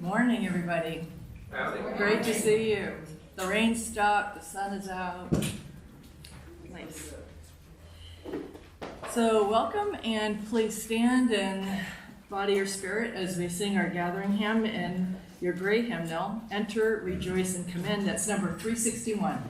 Morning, everybody. Great to see you. The rain stopped, the sun is out. Nice. So welcome, and please stand and body your spirit as we sing our gathering hymn in your great hymnal, Enter, Rejoice, and Commend. That's number 361.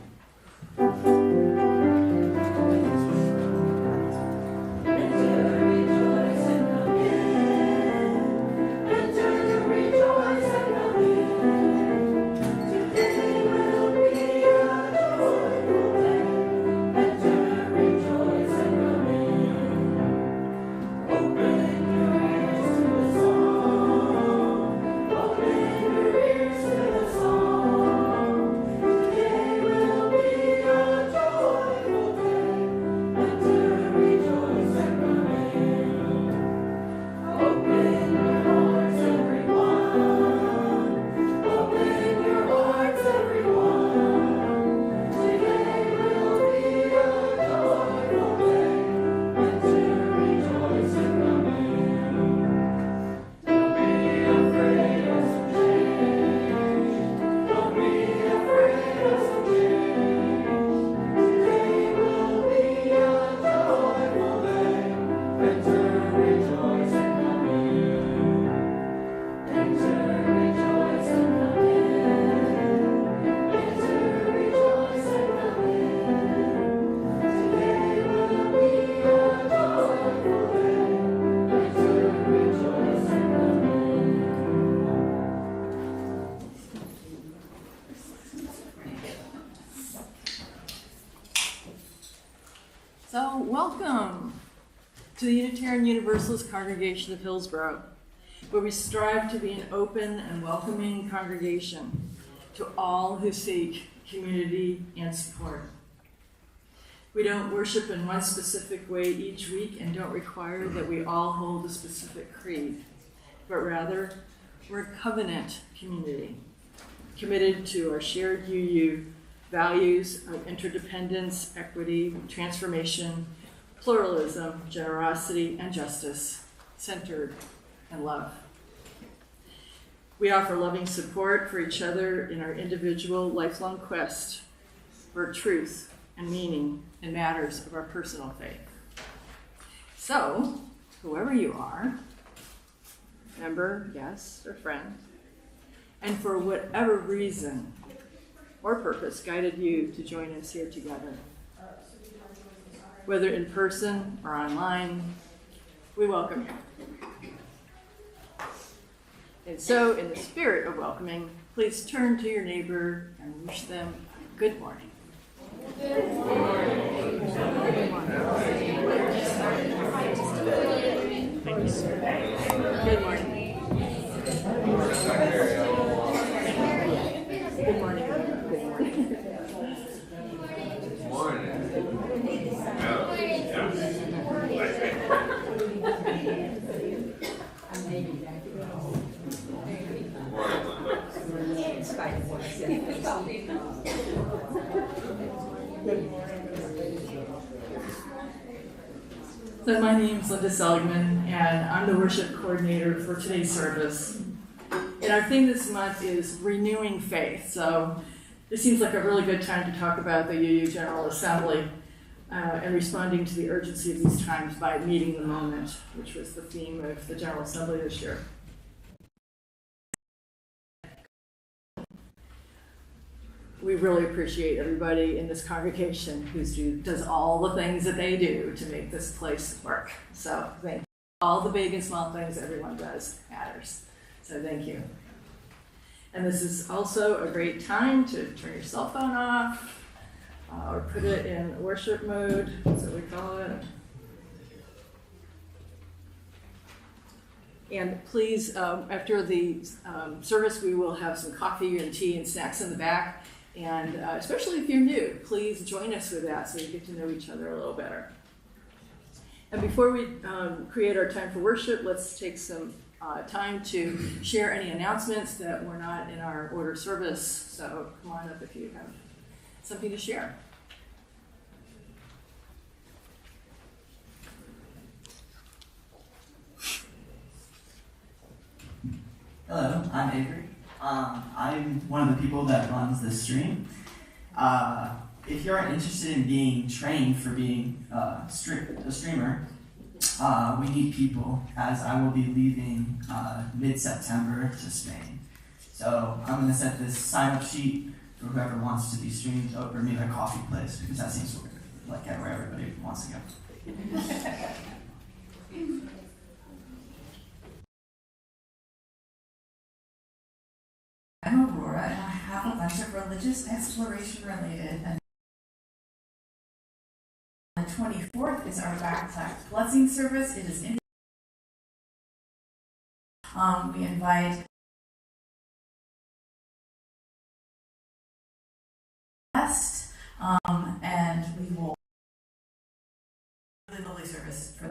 So, welcome to the Unitarian Universalist Congregation of Hillsborough, where we strive to be an open and welcoming congregation to all who seek community and support. We don't worship in one specific way each week and don't require that we all hold a specific creed, but rather, we're a covenant community, committed to our shared UU values of interdependence, equity, transformation, pluralism, generosity, and justice, centered in love. We offer loving support for each other in our individual lifelong quest for truth and meaning in matters of our personal faith. So, whoever you are, member, guest, or friend, and for whatever reason or purpose guided you to join us here together, whether in person or online, we welcome you. And so, in the spirit of welcoming, please turn to your neighbor and wish them good morning. Good morning. Good morning. Thank you, sir. Good morning. Good morning. So my name is Linda Seligman, and I'm the worship coordinator for today's service. And our theme this month is renewing faith. So this seems like a really good time to talk about the UU General Assembly and responding to the urgency of these times by meeting the moment, which was the theme of the General Assembly this year. We really appreciate everybody in this congregation who does all the things that they do to make this place work. So thank you. All the big and small things everyone does matters. So thank you. And this is also a great time to turn your cell phone off or put it in worship mode, that's what we call it. And please, after the service, we will have some coffee and tea and snacks in the back. And especially if you're new, please join us with that so you get to know each other a little better. And before we create our time for worship, let's take some time to share any announcements that were not in our order service. So come on up if you have something to share. Hello, I'm Avery. I'm one of the people that runs this stream. If you're interested in being trained for being a streamer, we need people, as I will be leaving mid-September to Spain. So I'm going to set this sign-up sheet for whoever wants to be streamed over me a coffee place, because that seems like where everybody wants to go. I'm Aurora, and I have a bunch of religious exploration related. And the 24th is our backpack blessing service. It is in. We invite guests, and we will really lovely service for.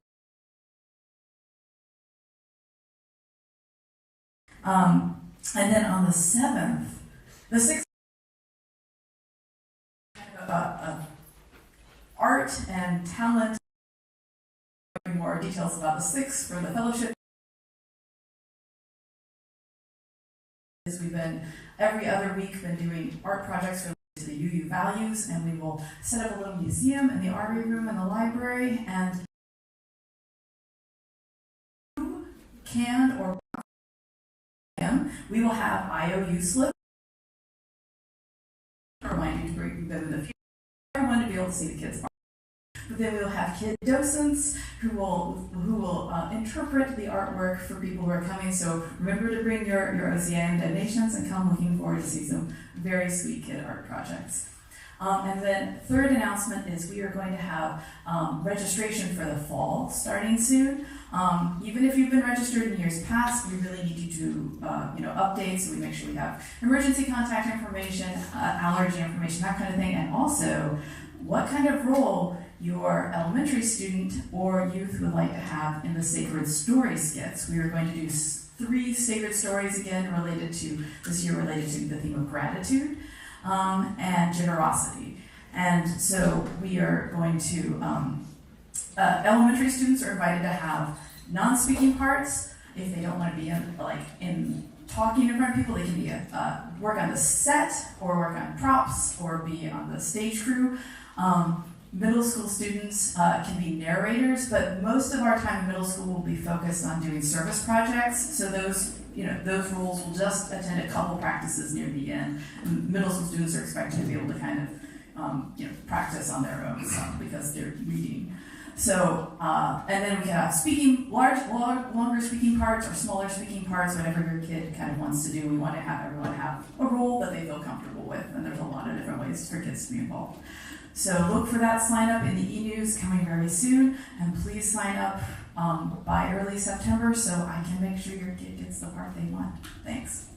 And then on the 7th, the 6th, art and talent. More details about the 6th for the fellowship. We've been every other week doing art projects related to the UU values, and we will set up a little museum in the artery room in the library, and you can or we will have IOU slips. Remind you to bring them in the future. I want to be able to see the kids. But then we will have kid docents who will interpret the artwork for people who are coming. So remember to bring your OCIM donations and come. Looking forward to see some very sweet kid art projects. And then third announcement is we are going to have registration for the fall starting soon. Even if you've been registered in years past, we really need you to update, so we make sure we have emergency contact information, allergy information, that kind of thing, and also what kind of role your elementary student or youth would like to have in the sacred story skits. We are going to do 3 sacred stories again related to the theme of gratitude and generosity. And so we are going to, elementary students are invited to have non-speaking parts. If they don't want to be in talking in front of people, they can be work on the set or work on props or be on the stage crew. Middle school students can be narrators, but most of our time in middle school will be focused on doing service projects. So those roles will just attend a couple practices near the end. And middle school students are expected to be able to kind of practice on their own because they're reading. So and then we can have speaking, longer speaking parts or smaller speaking parts, whatever your kid kind of wants to do. We want to have everyone have a role that they feel comfortable with, and there's a lot of different ways for kids to be involved. So look for that sign up in the e-news coming very soon, and please sign up by early September so I can make sure your kid gets the part they want. Thanks.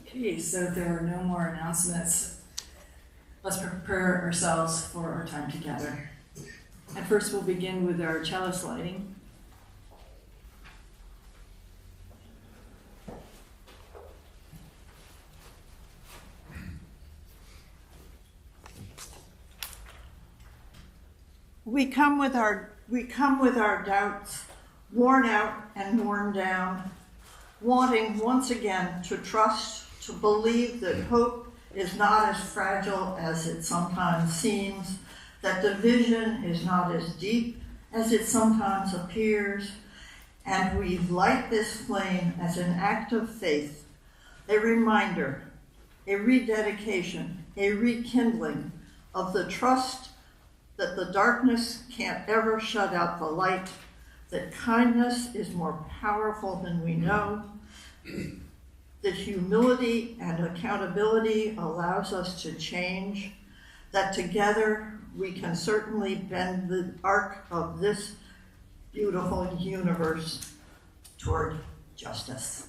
Okay, so there are no more announcements. Let's prepare ourselves for our time together. And first we'll begin with our chalice lighting. We come with our doubts, worn out and worn down, wanting once again to trust, to believe that hope is not as fragile as it sometimes seems, that division is not as deep as it sometimes appears, and we light this flame as an act of faith, a reminder, a rededication, a rekindling of the trust that the darkness can't ever shut out the light, that kindness is more powerful than we know, that humility and accountability allows us to change, that together we can certainly bend the arc of this beautiful universe toward justice.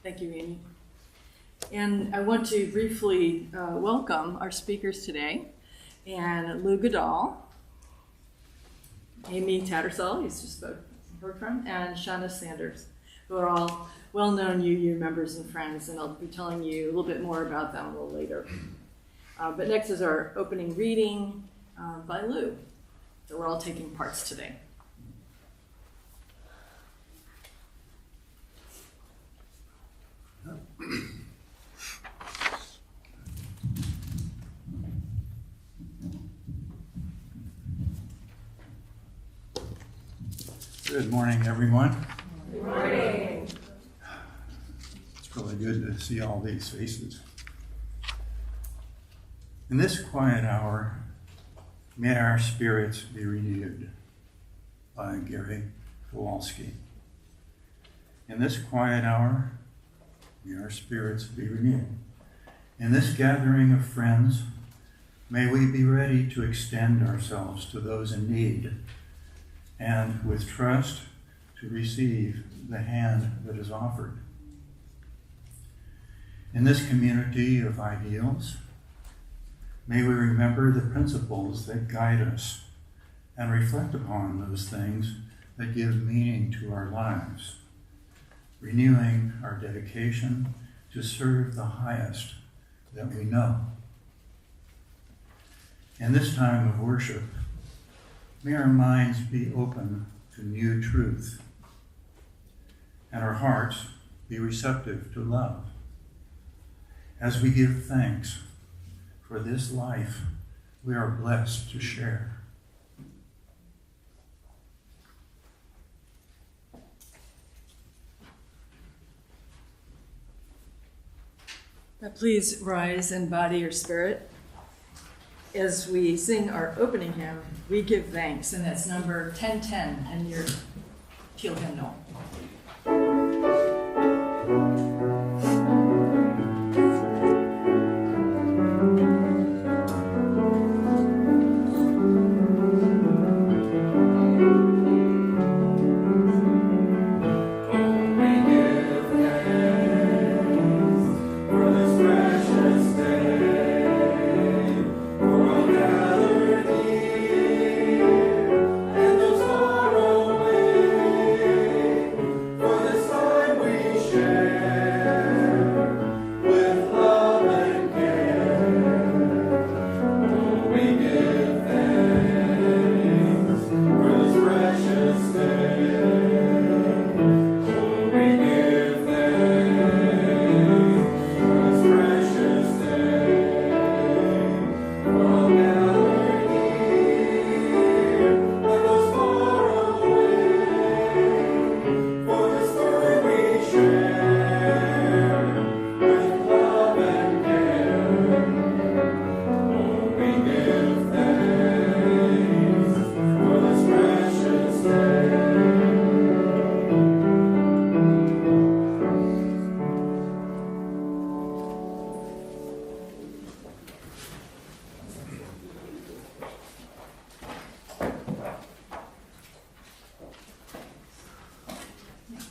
Thank you, Amy. And I want to briefly welcome our speakers today. and Lou Goodall, Amy Tattersall, he's just heard from, and Shauna Sanders, who are all well-known UU members and friends, and I'll be telling you a little bit more about them a little later. But next is our opening reading by Lou. So we're all taking parts today. Good morning, everyone. Good morning. It's really good to see all these faces. In this quiet hour, may our spirits be renewed, by Gary Kowalski. In this quiet hour, may our spirits be renewed. In this gathering of friends, may we be ready to extend ourselves to those in need, and with trust to receive the hand that is offered. In this community of ideals, may we remember the principles that guide us and reflect upon those things that give meaning to our lives, renewing our dedication to serve the highest that we know. In this time of worship, may our minds be open to new truth, and our hearts be receptive to love, as we give thanks for this life we are blessed to share. Now please rise and body your spirit. As we sing our opening hymn, We Give Thanks, and that's number 1010 in your teal hymnal.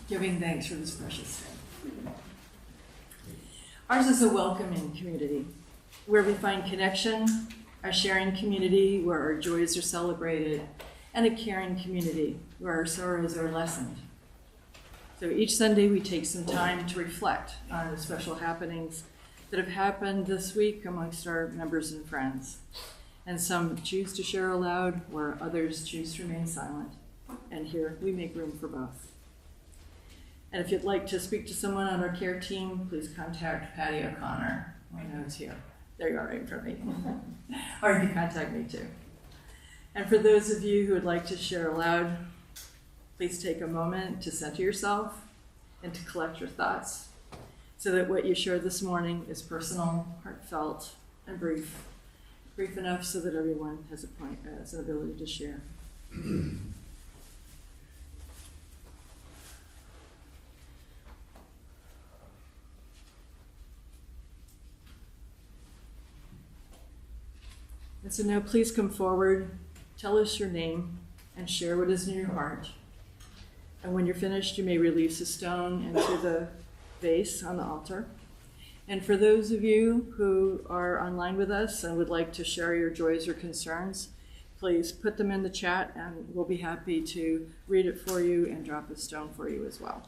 Giving thanks for this precious day. Ours is a welcoming community where we find connection, a sharing community where our joys are celebrated, and a caring community where our sorrows are lessened. So each Sunday we take some time to reflect on the special happenings that have happened this week amongst our members and friends. And some choose to share aloud where others choose to remain silent. And here we make room for both. And if you'd like to speak to someone on our care team, please contact Patty O'Connor. I know it's here. There you are, right in front of me. Or you can contact me too. And for those of you who would like to share aloud, please take a moment to center yourself and to collect your thoughts so that what you share this morning is personal, heartfelt, and brief. Brief enough so that everyone has an ability to share. And so now please come forward, tell us your name, and share what is in your heart. And when you're finished, you may release a stone into the vase on the altar. And for those of you who are online with us and would like to share your joys or concerns, please put them in the chat and we'll be happy to read it for you and drop a stone for you as well.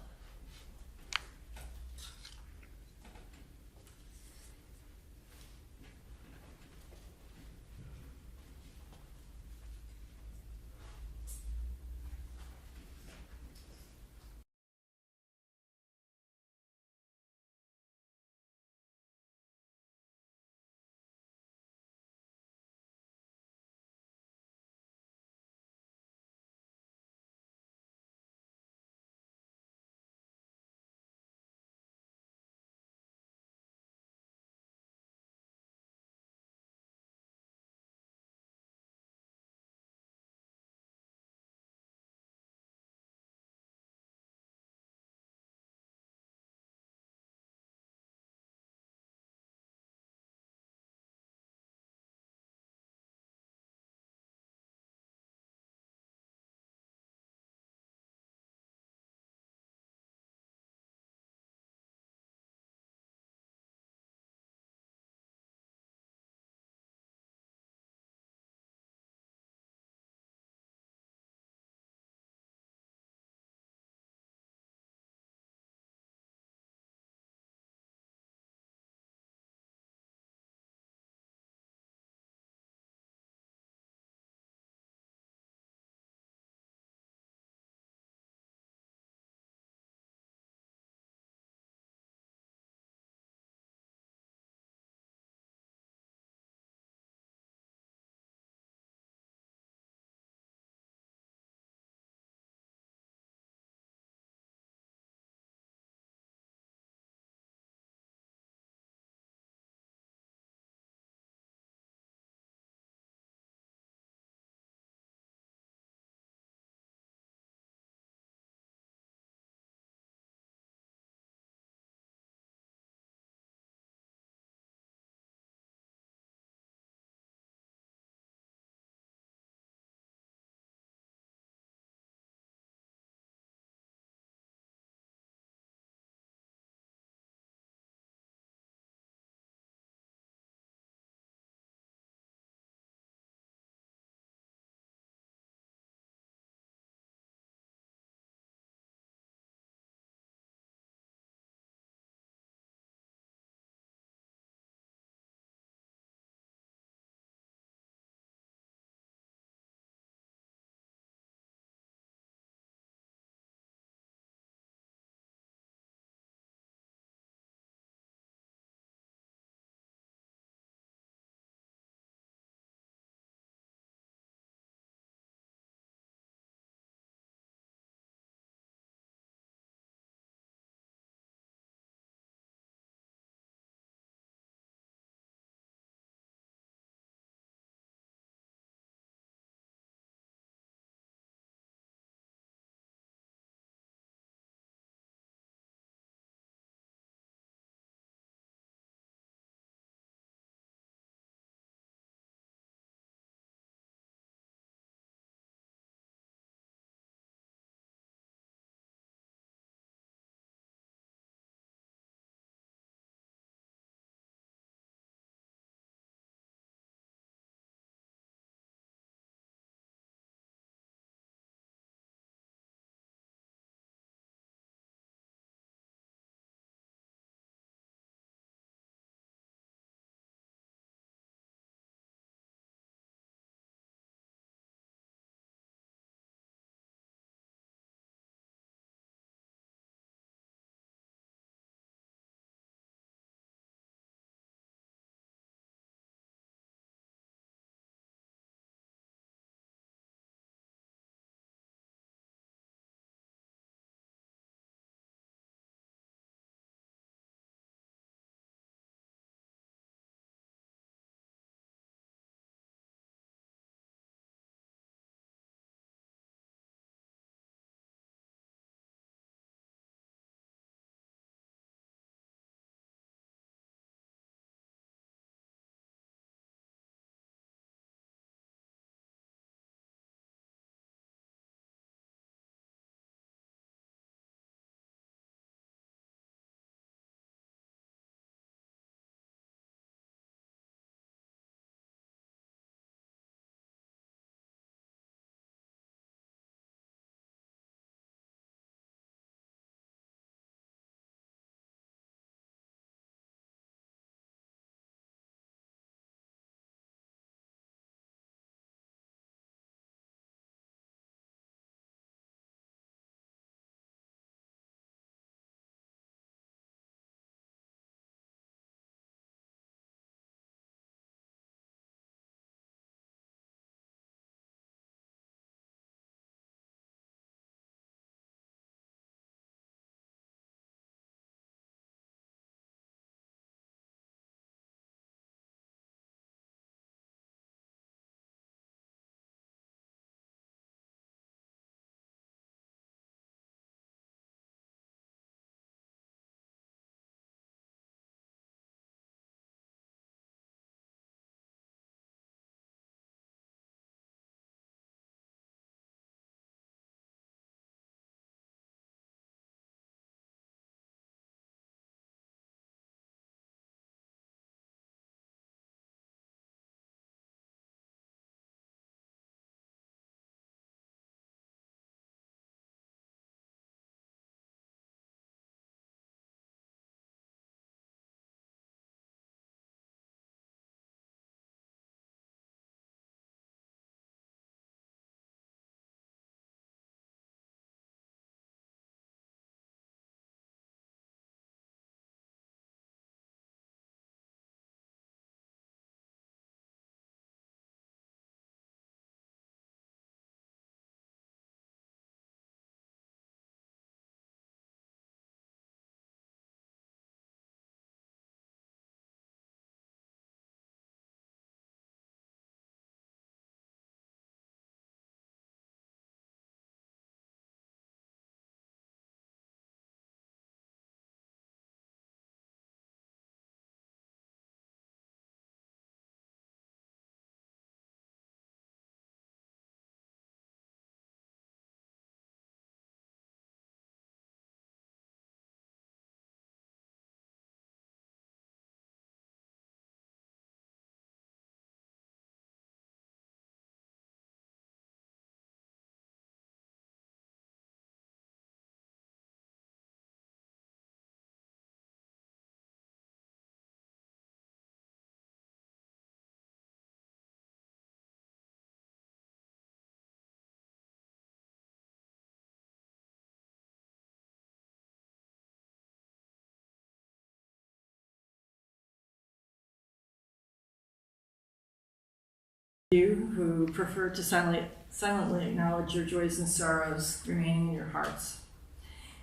You who prefer to silently acknowledge your joys and sorrows remaining in your hearts.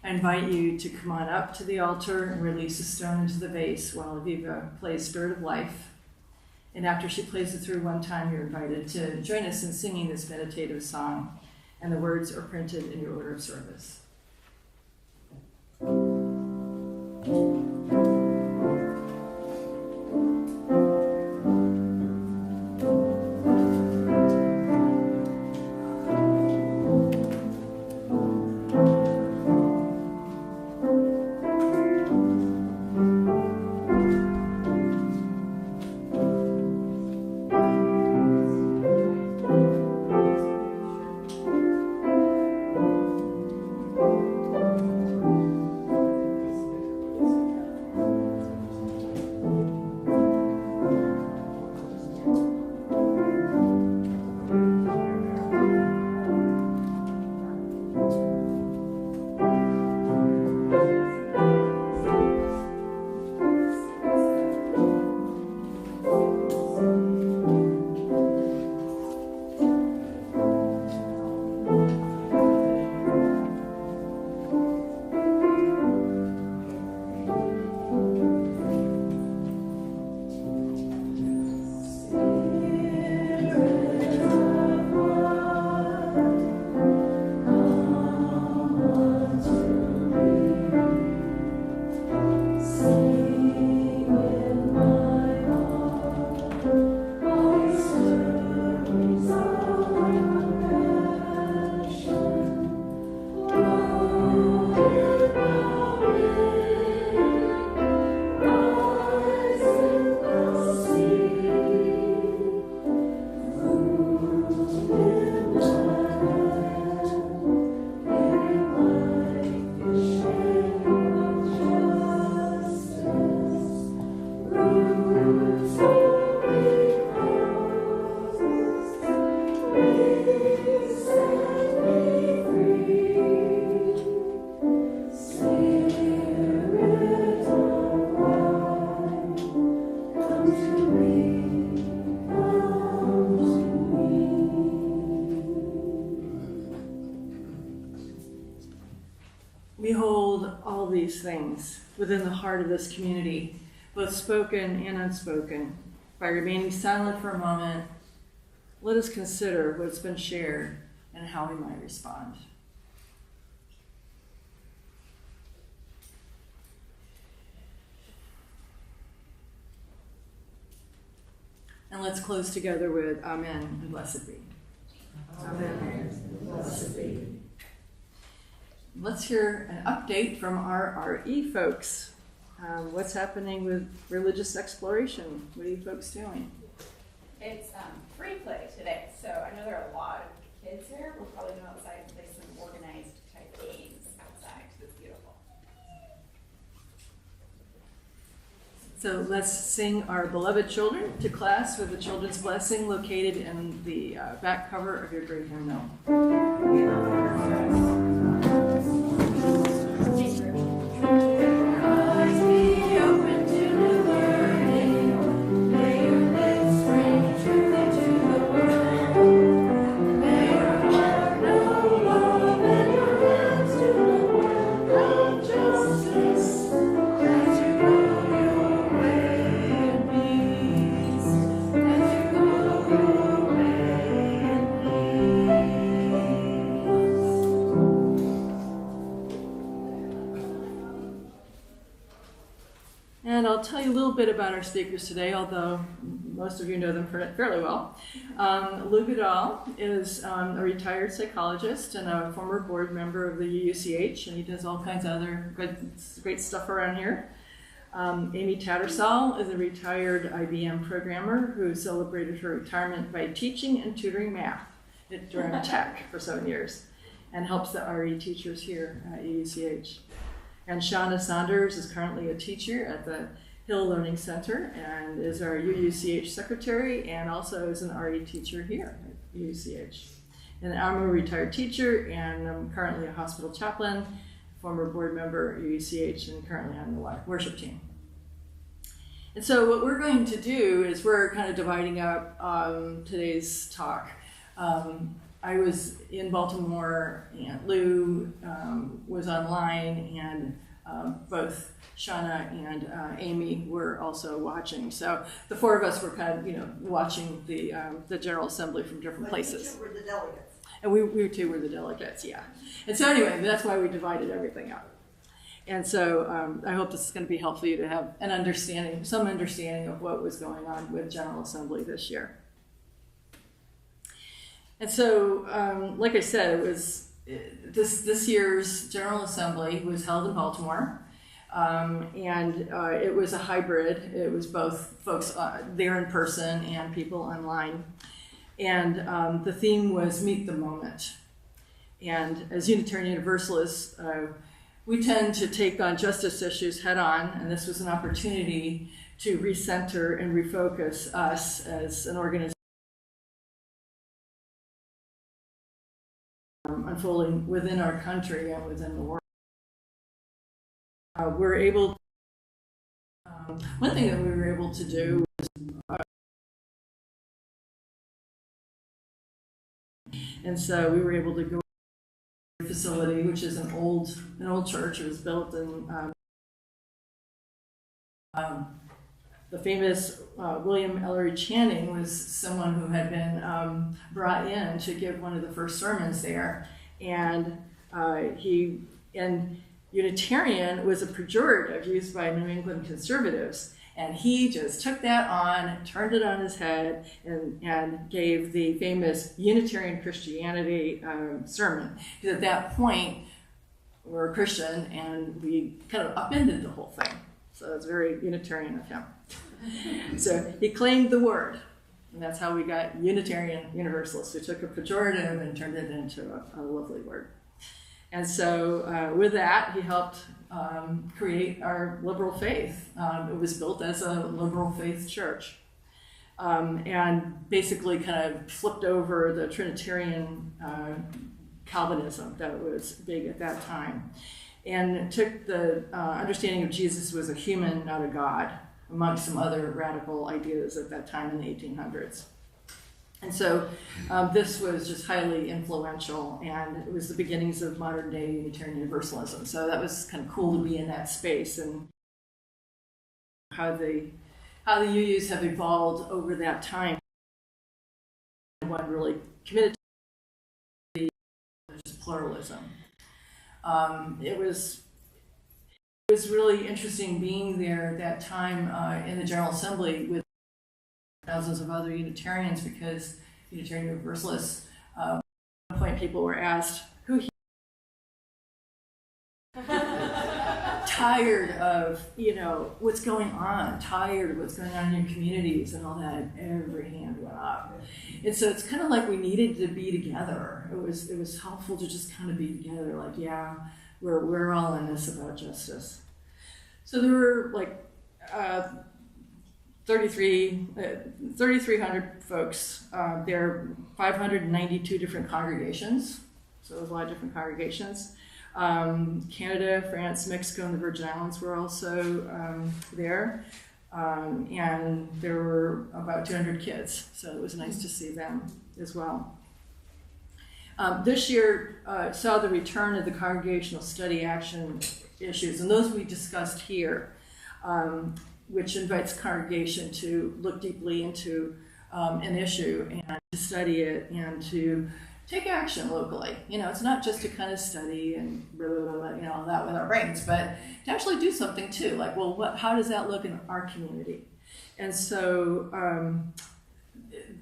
I invite you to come on up to the altar and release a stone into the vase while Aviva plays Spirit of Life. And after she plays it through one time, you're invited to join us in singing this meditative song, and the words are printed in your order of service. We hold all these things within the heart of this community, both spoken and unspoken. By remaining silent for a moment, let us consider what's been shared and how we might respond. And let's close together with Amen and blessed be. Amen and blessed be. Let's hear an update from our RE folks. What's happening with religious exploration? What are you folks doing? It's free play today, so I know there are a lot of kids here. We'll probably go outside and play some organized type games outside because it's beautiful. So let's sing our beloved children to class with the children's blessing located in the back cover of your great hymnal. And I'll tell you a little bit about our speakers today, although most of you know them fairly well. Lou Goodall is a retired psychologist and a former board member of the UUCH, and he does all kinds of other great stuff around here. Amy Tattersall is a retired IBM programmer who celebrated her retirement by teaching and tutoring math at Durham Tech for 7 years and helps the RE teachers here at UUCH. And Shauna Saunders is currently a teacher at the Hill Learning Center and is our UUCH secretary and also is an RE teacher here at UUCH. And I'm a retired teacher and I'm currently a hospital chaplain, former board member at UUCH, and currently on the worship team. And so what we're going to do is we're kind of dividing up today's talk. I was in Baltimore, and Lou was online, and both Shauna and Amy were also watching. So the four of us were kind of, watching the General Assembly from different places. You two were the delegates. And we too were the delegates, yeah. And so anyway, that's why we divided everything up. And so I hope this is going to be helpful for you to have an understanding, some understanding of what was going on with General Assembly this year. And so, like I said, it was this year's General Assembly was held in Baltimore, and it was a hybrid. It was both folks there in person and people online. And the theme was Meet the Moment. And as Unitarian Universalists, we tend to take on justice issues head on, and this was an opportunity to recenter and refocus us as an organization unfolding within our country and within the world. We're able, one thing that we were able to do was, and so we were able to go to the facility, which is an old church. It was built in the famous William Ellery Channing was someone who had been brought in to give one of the first sermons there, and Unitarian was a pejorative used by New England conservatives, and he just took that on, turned it on his head, and gave the famous Unitarian Christianity sermon. Because at that point, we're a Christian, and we kind of upended the whole thing. So it's very Unitarian of him. So he claimed the word, and that's how we got Unitarian Universalists. We took a pejorative and turned it into a lovely word. And so with that, he helped create our liberal faith. It was built as a liberal faith church, and basically kind of flipped over the Trinitarian Calvinism that was big at that time, and took the understanding of Jesus was a human, not a God, amongst some other radical ideas at that time in the 1800s. And so this was just highly influential, and it was the beginnings of modern day Unitarian Universalism. So that was kind of cool to be in that space, and how the UUs have evolved over that time. One really committed to pluralism. It was really interesting being there at that time in the General Assembly with thousands of other Unitarians, because Unitarian Universalists, at one point people were asked, who tired of, what's going on, tired of what's going on in your communities and all that, and every hand went up. And so it's kind of like we needed to be together. It was helpful to just kind of be together, like, yeah, we're all in this about justice. So there were like 3,300 folks. There are 592 different congregations, so there's a lot of different congregations. Canada, France, Mexico, and the Virgin Islands were also there. And there were about 200 kids, so it was nice to see them as well. This year saw the return of the congregational study action issues, and those we discussed here, which invites congregation to look deeply into an issue and to study it and to take action locally. It's not just to kind of study and blah, blah, blah, all that with our brains, but to actually do something too. Like, well, how does that look in our community? And so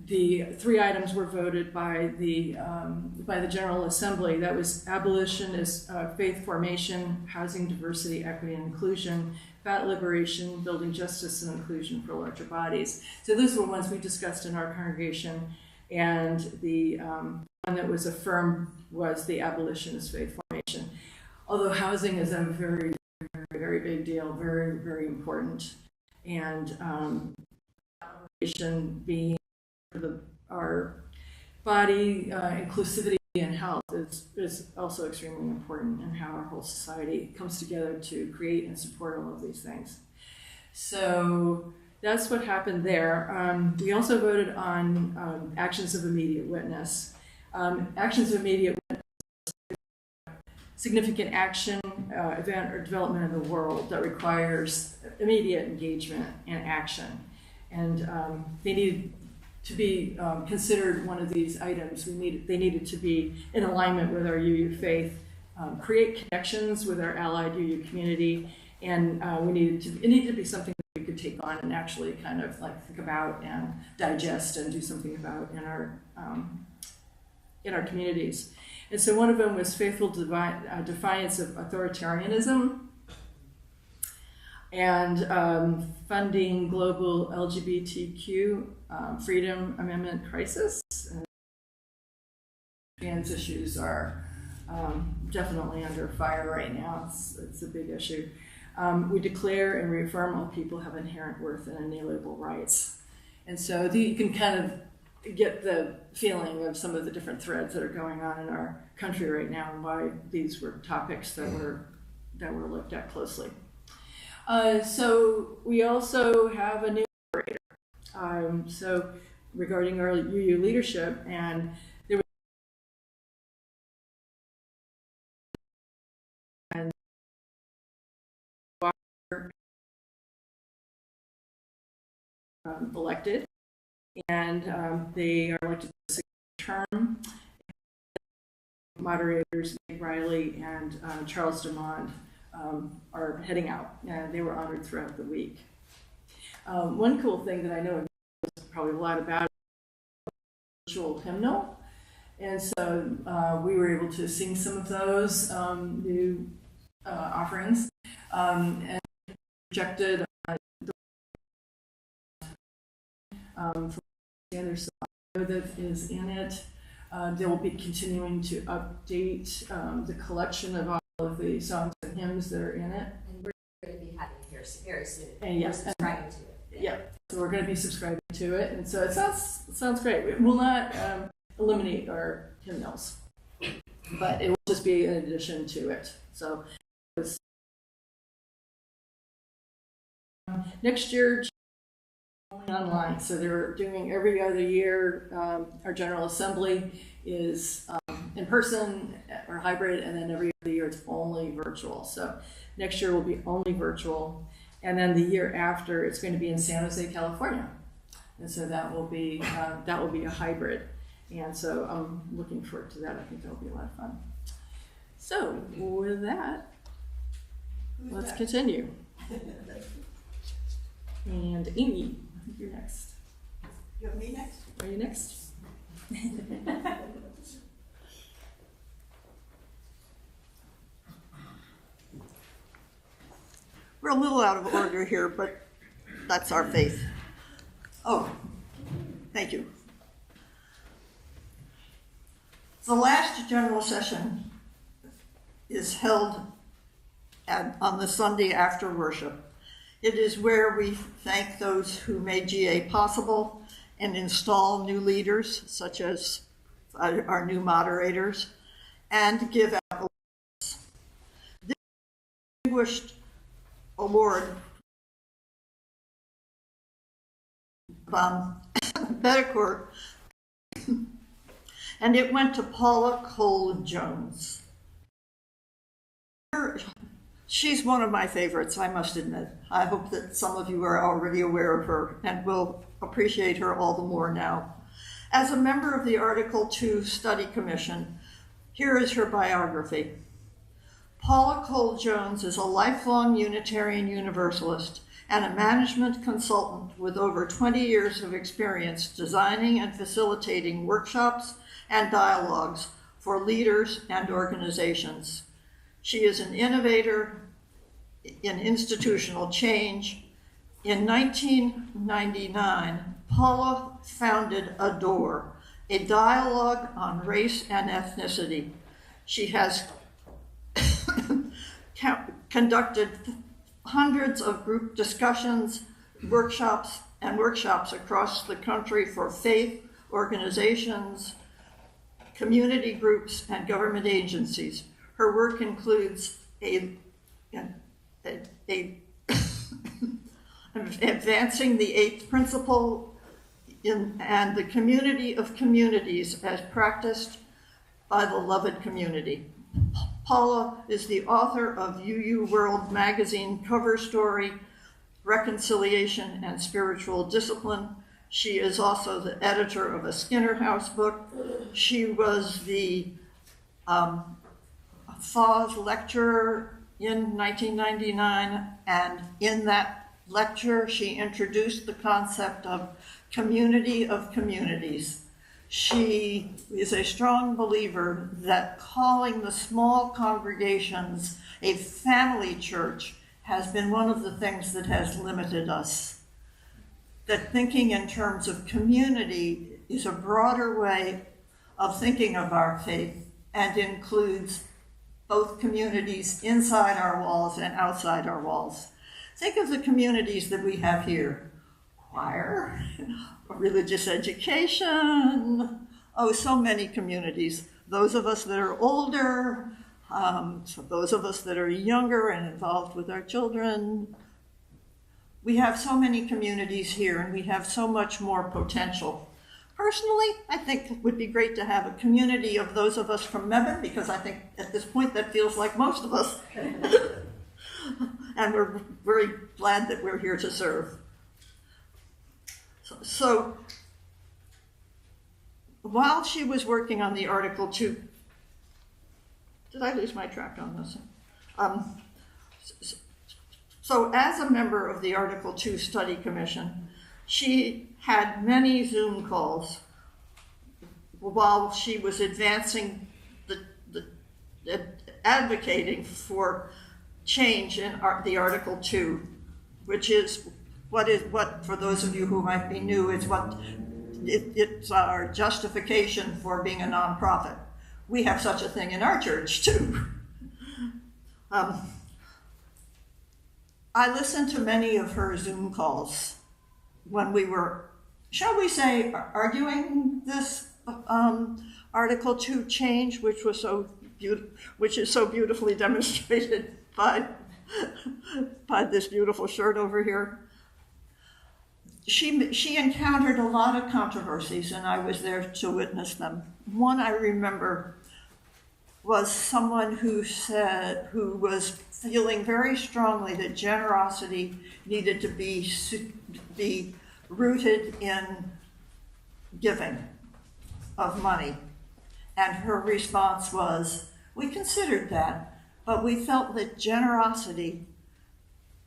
the 3 items were voted by the General Assembly. That was abolition as faith formation, housing diversity, equity, and inclusion, fat liberation, building justice and inclusion for larger bodies. So those were ones we discussed in our congregation, and the one that was affirmed was the abolition as faith formation. Although housing is a very, very, very big deal, very, very important, and being our body, inclusivity and health is also extremely important in how our whole society comes together to create and support all of these things. So that's what happened there. We also voted on actions of immediate witness. Actions of immediate witness, significant action, event, or development in the world that requires immediate engagement and action. And they needed to be considered one of these items. They needed to be in alignment with our UU faith, create connections with our allied UU community, and it needed to be something that we could take on and actually kind of like think about and digest and do something about in our communities. And so one of them was faithful defiance of authoritarianism and funding global LGBTQ freedom amendment crisis. Trans issues are definitely under fire right now. It's a big issue. We declare and reaffirm all people have inherent worth and inalienable rights. And so you can kind of get the feeling of some of the different threads that are going on in our country right now and why these were topics that were looked at closely. So we also have a new moderator. So regarding our UU leadership, and there was elected, and they are elected to a term. Moderators Meg Riley and Charles Demond are heading out, and they were honored throughout the week. One cool thing that I know probably a lot about is virtual hymnal, and so we were able to sing some of those new offerings, and projected from there's some that is in it. They will be continuing to update the collection of all of the songs and hymns that are in it. And we're going to be having it here very soon. And yes, we're subscribing to it. Yeah, so we're going to be subscribing to it, and so it sounds great. It will not eliminate our hymnals, but it will just be in addition to it. So next year, online. So they're doing every other year. Our General Assembly is in person or hybrid, and then every other year it's only virtual. So next year will be only virtual, and then the year after it's going to be in San Jose, California, and so that will be a hybrid. And so I'm looking forward to that. I think that'll be a lot of fun. So with that, let's continue. And Amy, I think you're next. You have me next? Are you next? We're a little out of order here, but that's our faith. Oh, thank you. The last general session is held on the Sunday after worship. It is where we thank those who made GA possible and install new leaders, such as our new moderators, and give out awards. This distinguished award Betancourt, and it went to Paula Cole Jones. She's one of my favorites, I must admit. I hope that some of you are already aware of her and will appreciate her all the more now. As a member of the Article 2 Study Commission, here is her biography. Paula Cole Jones is a lifelong Unitarian Universalist and a management consultant with over 20 years of experience designing and facilitating workshops and dialogues for leaders and organizations. She is an innovator in institutional change. In 1999, Paula founded ADORE, a dialogue on race and ethnicity. She has conducted hundreds of group discussions, workshops across the country for faith organizations, community groups, and government agencies. Her work includes advancing the eighth principle and the community of communities as practiced by the loved community. Paula is the author of UU World magazine cover story, Reconciliation and Spiritual Discipline. She is also the editor of a Skinner House book. She was the FAWS lecturer in 1999, and in that lecture, she introduced the concept of community of communities. She is a strong believer that calling the small congregations a family church has been one of the things that has limited us. That thinking in terms of community is a broader way of thinking of our faith and includes both communities inside our walls and outside our walls. Think of the communities that we have here. Choir, religious education, oh, so many communities. Those of us that are older, so those of us that are younger and involved with our children. We have so many communities here, and we have so much more potential. Personally, I think it would be great to have a community of those of us from Mebane, because I think at this point that feels like most of us. And we're very glad that we're here to serve. So while she was working on the Article 2, did I lose my track on this? So as a member of the Article 2 Study Commission, she had many Zoom calls while she was advancing advocating for change in the Article 2, which is what for those of you who might be new, it's our justification for being a nonprofit. We have such a thing in our church too. I listened to many of her Zoom calls when we were, shall we say, arguing this Article 2 change, which is so beautifully demonstrated by this beautiful shirt over here. She encountered a lot of controversies, and I was there to witness them. One I remember was someone who was feeling very strongly that generosity needed to be rooted in giving of money. And her response was, we considered that, but we felt that generosity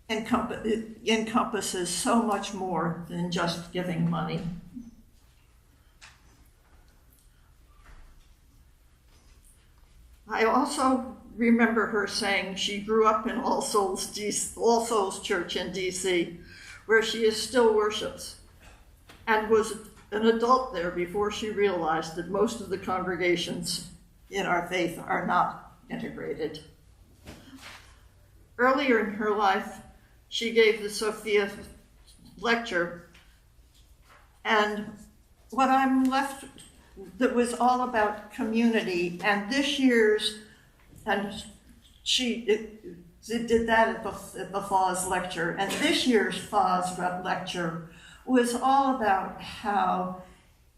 encompasses so much more than just giving money. I also remember her saying she grew up in All Souls Church in D.C., where she still worships, and was an adult there before she realized that most of the congregations in our faith are not integrated. Earlier in her life, she gave the Sophia lecture, and what I'm left that was all about community, and this year's, and she did that at the FAWS lecture, and this year's FAWS lecture was all about how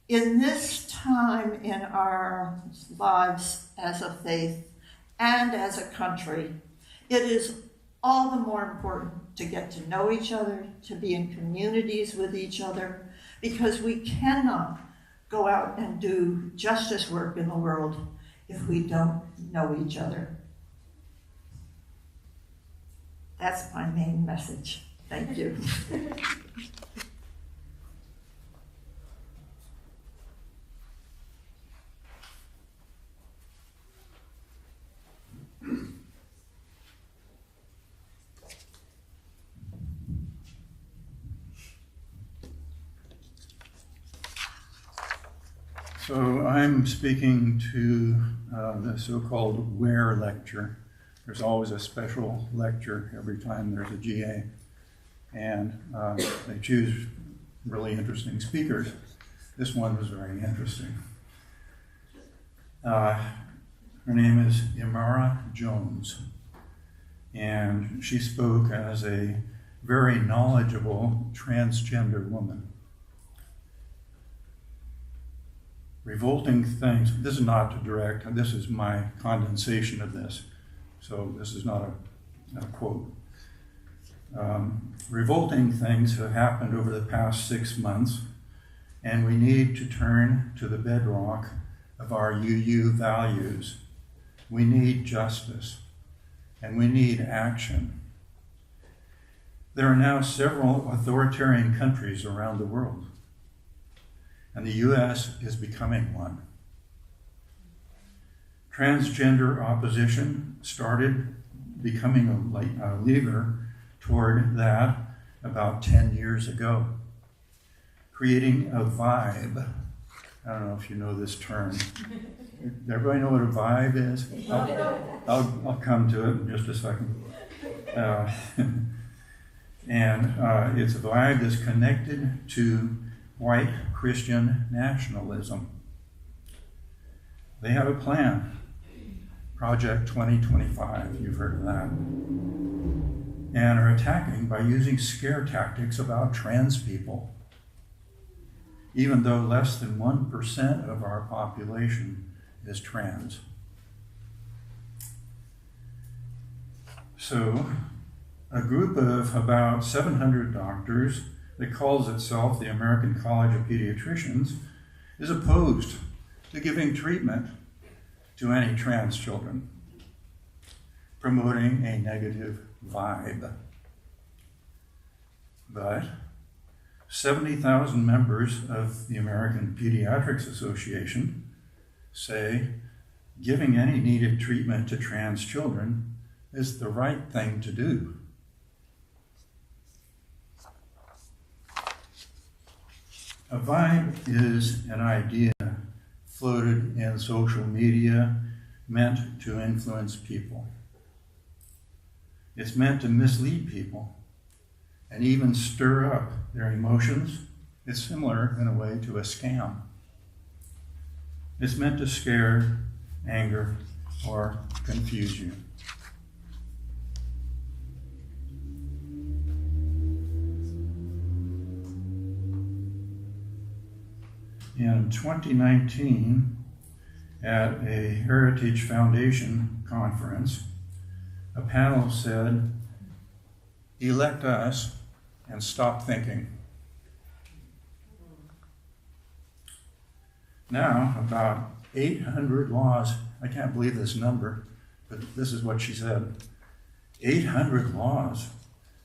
in this time in our lives as a faith and as a country, it is all the more important to get to know each other, to be in communities with each other, because we cannot go out and do justice work in the world if we don't know each other. That's my main message. Thank you. So I'm speaking to the so-called WHERE lecture. There's always a special lecture every time there's a GA, and they choose really interesting speakers. This one was very interesting. Her name is Imara Jones, and she spoke as a very knowledgeable transgender woman. Revolting things, this is not direct, this is my condensation of this, so this is not a quote. Revolting things have happened over the past 6 months, and we need to turn to the bedrock of our UU values. We need justice, and we need action. There are now several authoritarian countries around the world, and the US is becoming one. Transgender opposition started becoming a leader toward that about 10 years ago, creating a vibe. I don't know if you know this term. Does everybody know what a vibe is? I'll come to it in just a second. And it's a vibe that's connected to white Christian nationalism. They have a plan, Project 2025, you've heard of that, and are attacking by using scare tactics about trans people, even though less than 1% of our population is trans. So, a group of about 700 doctors that calls itself the American College of Pediatricians is opposed to giving treatment to any trans children, promoting a negative vibe. But 70,000 members of the American Pediatrics Association say giving any needed treatment to trans children is the right thing to do. A vibe is an idea floated in social media meant to influence people. It's meant to mislead people and even stir up their emotions. It's similar in a way to a scam. It's meant to scare, anger, or confuse you. In 2019, at a Heritage Foundation conference, a panel said, "Elect us and stop thinking." Now, about 800 laws, I can't believe this number, but this is what she said, 800 laws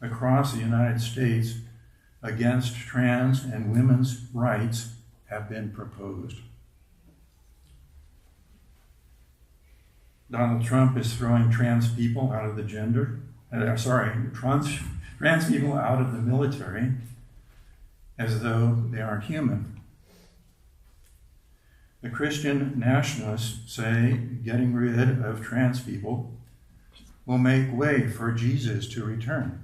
across the United States against trans and women's rights have been proposed. Donald Trump is throwing trans people out of the trans people out of the military as though they aren't human. The Christian nationalists say getting rid of trans people will make way for Jesus to return.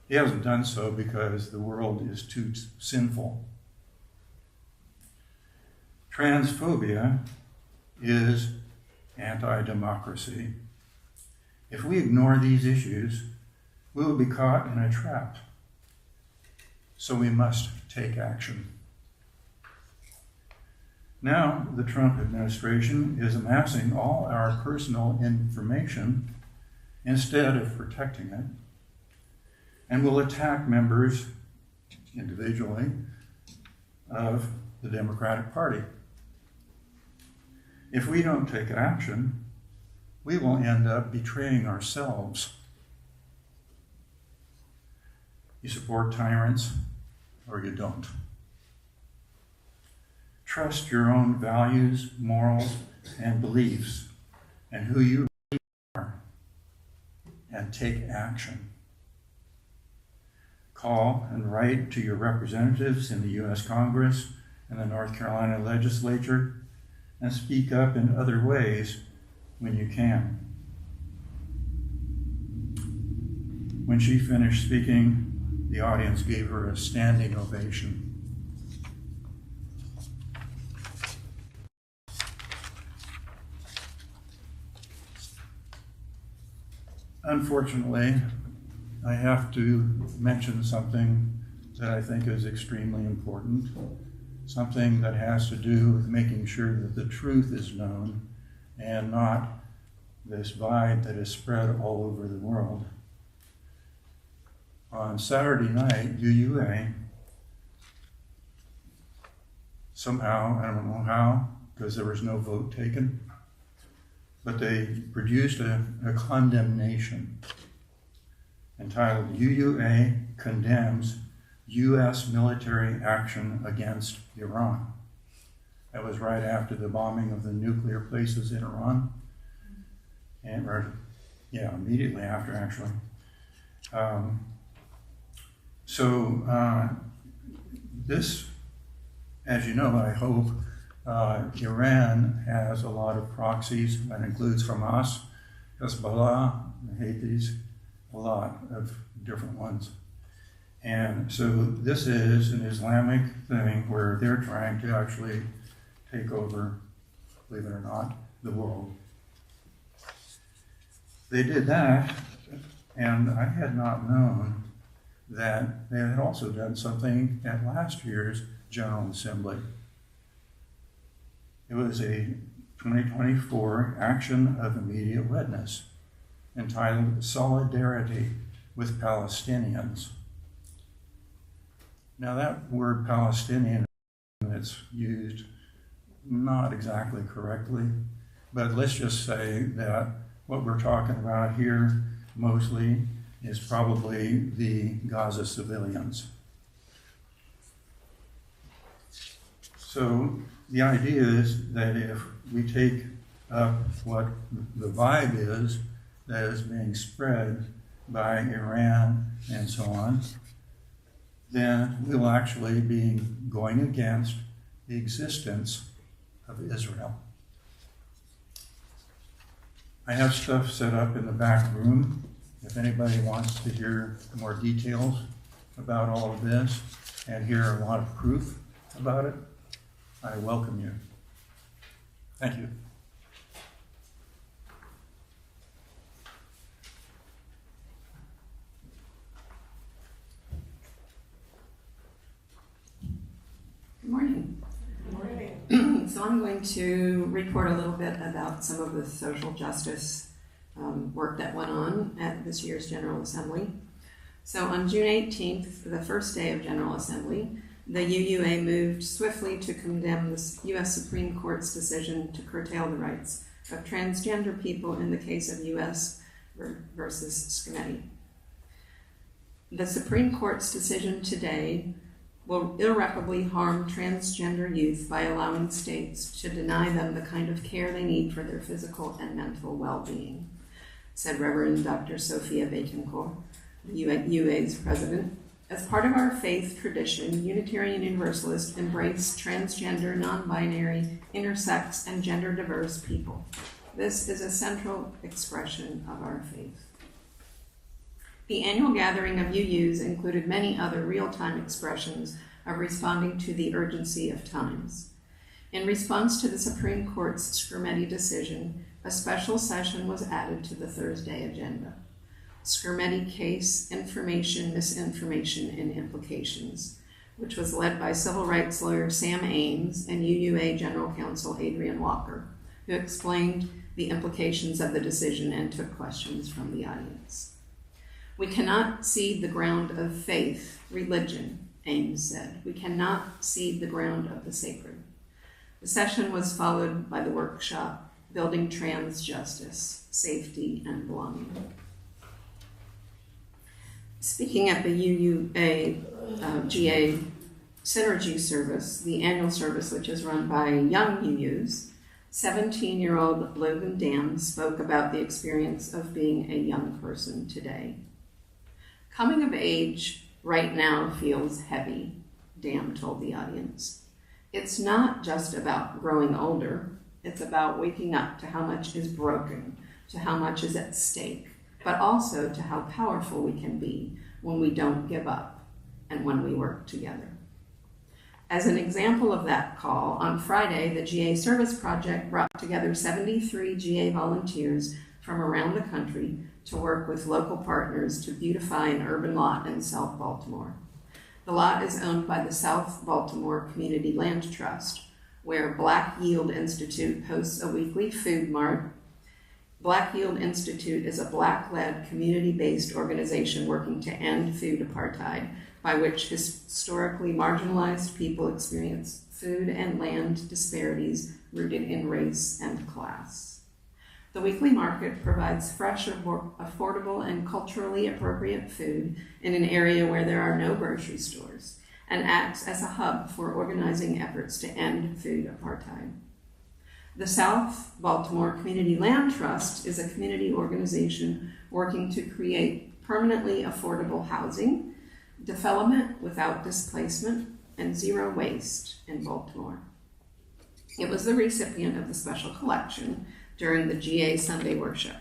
He hasn't done so because the world is too sinful. Transphobia is anti-democracy. If we ignore these issues, we will be caught in a trap. So we must take action. Now, the Trump administration is amassing all our personal information instead of protecting it, and will attack members individually of the Democratic Party. If we don't take action, we will end up betraying ourselves. You support tyrants or you don't. Trust your own values, morals, and beliefs, and who you really are, and take action. Call and write to your representatives in the U.S. Congress and the North Carolina legislature, and speak up in other ways when you can. When she finished speaking, the audience gave her a standing ovation. Unfortunately, I have to mention something that I think is extremely important, something that has to do with making sure that the truth is known and not this vibe that is spread all over the world. On Saturday night, UUA, somehow, I don't know how, because there was no vote taken, but they produced a condemnation entitled UUA Condemns U.S. Military Action Against Iran. That was right after the bombing of the nuclear places in Iran. Immediately after, actually. This, as you know, I hope, Iran has a lot of proxies. That includes Hamas, Hezbollah, the Houthis, a lot of different ones. And so this is an Islamic thing where they're trying to actually take over, believe it or not, the world. They did that, and I had not known that they had also done something at last year's General Assembly. It was a 2024 action of immediate witness entitled Solidarity with Palestinians. Now that word Palestinian, it's used not exactly correctly, but let's just say that what we're talking about here mostly is probably the Gaza civilians. So the idea is that if we take up what the vibe is that is being spread by Iran and so on, then we will actually be going against the existence of Israel. I have stuff set up in the back room. If anybody wants to hear more details about all of this and hear a lot of proof about it, I welcome you. Thank you. Good morning. So I'm going to report a little bit about some of the social justice work that went on at this year's General Assembly. So on June 18th, the first day of General Assembly, the UUA moved swiftly to condemn the U.S. Supreme Court's decision to curtail the rights of transgender people in the case of U.S. versus Scrimetti. The Supreme Court's decision today will irreparably harm transgender youth by allowing states to deny them the kind of care they need for their physical and mental well-being, said Reverend Dr. Sophia Betancourt, the UA's president. As part of our faith tradition, Unitarian Universalists embrace transgender, non-binary, intersex, and gender-diverse people. This is a central expression of our faith. The annual gathering of UUs included many other real-time expressions of responding to the urgency of times. In response to the Supreme Court's Scrimetti decision, a special session was added to the Thursday agenda. Scrimetti Case, Information, Misinformation, and Implications, which was led by civil rights lawyer Sam Ames and UUA General Counsel Adrian Walker, who explained the implications of the decision and took questions from the audience. We cannot cede the ground of faith, religion, Ames said. We cannot cede the ground of the sacred. The session was followed by the workshop, Building Trans Justice, Safety, and Belonging. Speaking at the UUA GA Synergy Service, the annual service which is run by young UUs, 17-year-old Logan Dam spoke about the experience of being a young person today. Coming of age right now feels heavy, Dam told the audience. It's not just about growing older, it's about waking up to how much is broken, to how much is at stake, but also to how powerful we can be when we don't give up and when we work together. As an example of that call, on Friday, the GA Service Project brought together 73 GA volunteers from around the country to work with local partners to beautify an urban lot in South Baltimore. The lot is owned by the South Baltimore Community Land Trust, where Black Yield Institute hosts a weekly food mart. Black Yield Institute is a Black-led, community-based organization working to end food apartheid, by which historically marginalized people experience food and land disparities rooted in race and class. The weekly market provides fresh, affordable, and culturally appropriate food in an area where there are no grocery stores, and acts as a hub for organizing efforts to end food apartheid. The South Baltimore Community Land Trust is a community organization working to create permanently affordable housing, development without displacement, and zero waste in Baltimore. It was the recipient of the special collection during the GA Sunday worship.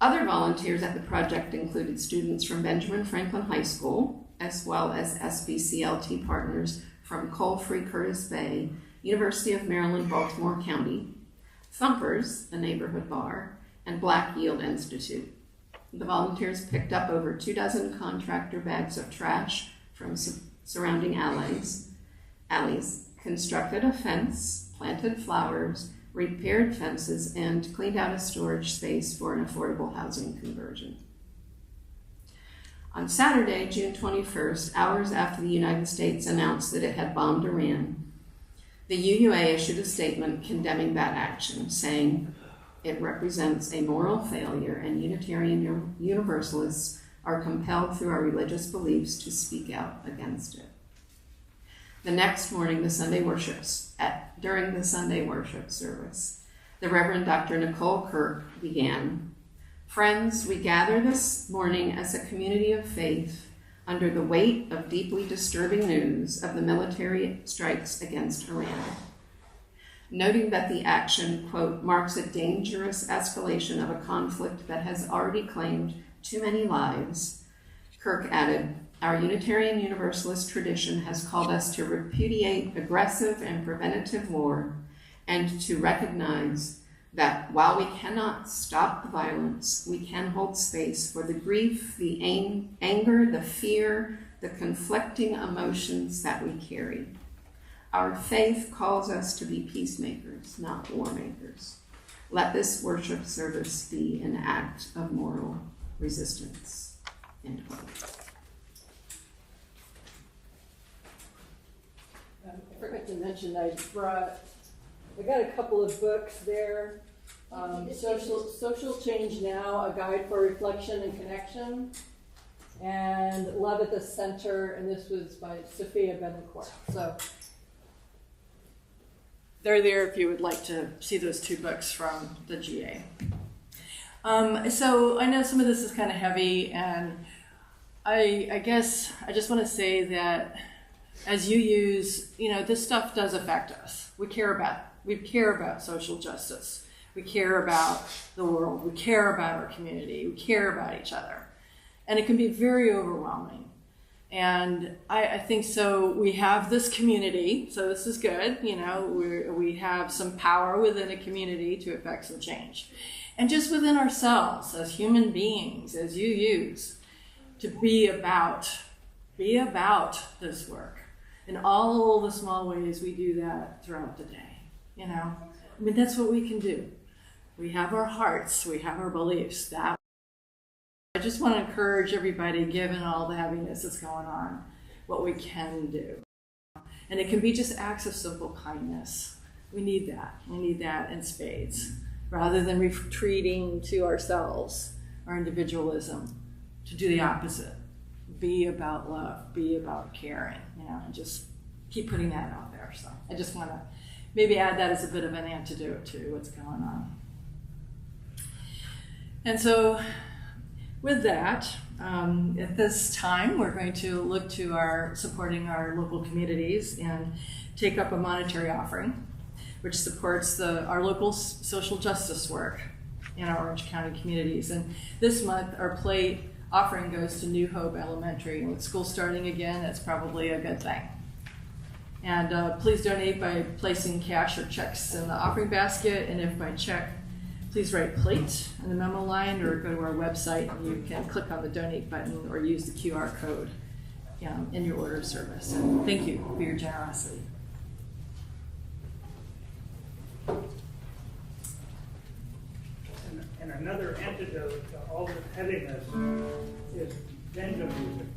Other volunteers at the project included students from Benjamin Franklin High School, as well as SBCLT partners from Coal-Free Curtis Bay, University of Maryland, Baltimore County, Thumpers, a neighborhood bar, and Black Yield Institute. The volunteers picked up over 24 contractor bags of trash from surrounding alleys, constructed a fence, planted flowers, repaired fences, and cleaned out a storage space for an affordable housing conversion. On Saturday, June 21st, hours after the United States announced that it had bombed Iran, the UUA issued a statement condemning that action, saying it represents a moral failure and Unitarian Universalists are compelled through our religious beliefs to speak out against it. The next morning, during the Sunday worship service, the Reverend Dr. Nicole Kirk began, "Friends, we gather this morning as a community of faith under the weight of deeply disturbing news of the military strikes against Iran." Noting that the action, quote, marks a dangerous escalation of a conflict that has already claimed too many lives, Kirk added, "Our Unitarian Universalist tradition has called us to repudiate aggressive and preventative war and to recognize that while we cannot stop the violence, we can hold space for the grief, the anger, the fear, the conflicting emotions that we carry. Our faith calls us to be peacemakers, not war makers. Let this worship service be an act of moral resistance." End quote. I forgot to mention I got a couple of books there. Social Change Now, A Guide for Reflection and Connection, and Love at the Center, and this was by Sophia Betancourt. So they're there if you would like to see those two books from the GA. So I know some of this is kind of heavy, and I guess I just want to say that as you use, this stuff does affect us. We care about social justice. We care about the world. We care about our community. We care about each other. And it can be very overwhelming. And I think so. We have this community, so this is good. We have some power within a community to affect some change. And just within ourselves as human beings, as you use, to be about this work. In all the small ways we do that throughout the day, that's what we can do. We have our hearts, we have our beliefs. I just want to encourage everybody, given all the heaviness that's going on, what we can do. And it can be just acts of simple kindness. We need that. We need that in spades. Rather than retreating to ourselves, our individualism, to do the opposite. Be about love, be about caring, and just keep putting that out there. So I just want to maybe add that as a bit of an antidote to what's going on. And so with that, at this time, we're going to look to supporting our local communities and take up a monetary offering, which supports our local social justice work in our Orange County communities. And this month, our plate offering goes to New Hope Elementary. With school starting again, that's probably a good thing. And please donate by placing cash or checks in the offering basket, and if by check, please write plate in the memo line or go to our website and you can click on the donate button or use the QR code in your order of service. And thank you for your generosity. And another antidote to all the heaviness is banjo music.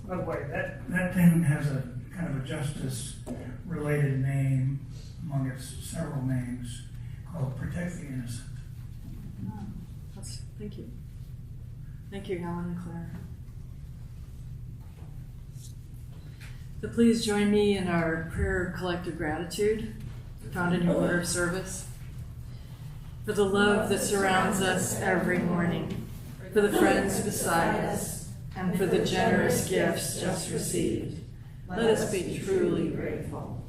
By the way, that thing has a kind of a justice-related name among its several names called Protect the Innocent. Thank you. Thank you, Helen and Claire. So please join me in our prayer of collective gratitude found in your order of service. For the love that surrounds us every morning, for the friends beside us, and for the generous gifts just received. Let us be truly grateful.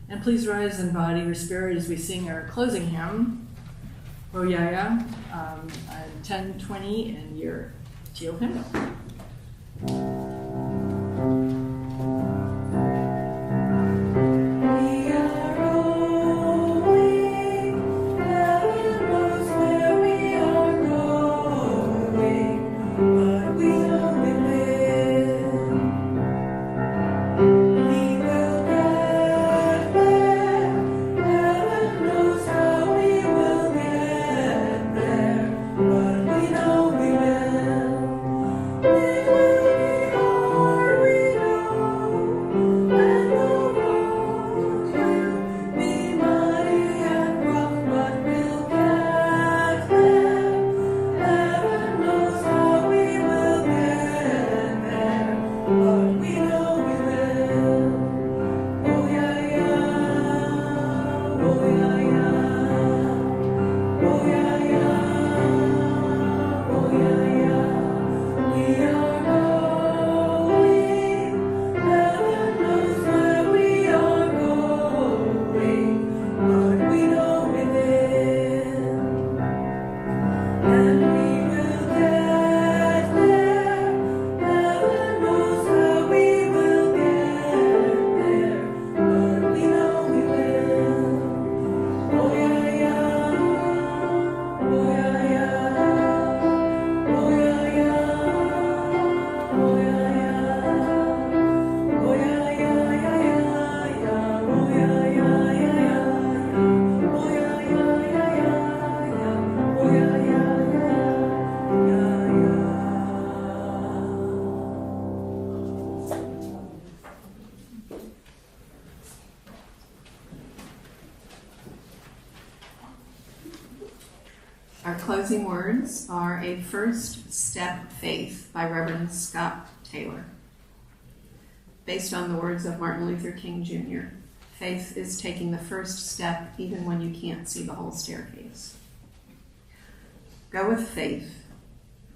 And please rise in body or spirit as we sing our closing hymn, O Yaya, 10:20 in your teal hymnal. closing words are A First Step Faith by Reverend Scott Taylor. Based on the words of Martin Luther King Jr., faith is taking the first step even when you can't see the whole staircase. Go with faith,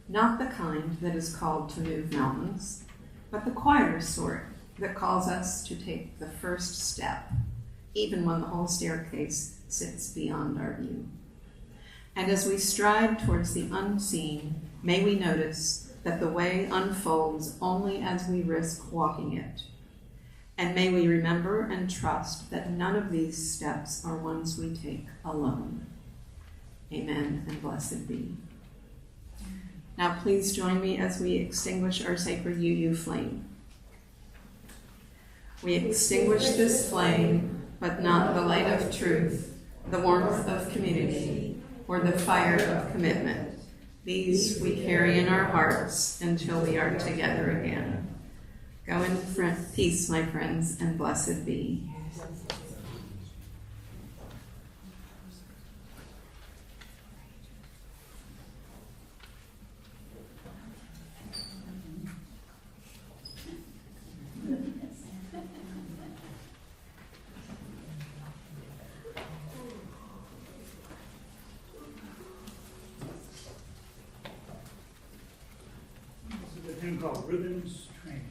not the kind that is called to move mountains, but the quieter sort that calls us to take the first step, even when the whole staircase sits beyond our view. And as we stride towards the unseen, may we notice that the way unfolds only as we risk walking it. And may we remember and trust that none of these steps are ones we take alone. Amen and blessed be. Now please join me as we extinguish our sacred UU flame. We extinguish this flame, but not the light of truth, the warmth of community, or the fire of commitment. These we carry in our hearts until we are together again. Go in peace, my friends, and blessed be. This is a thing called ribbons training.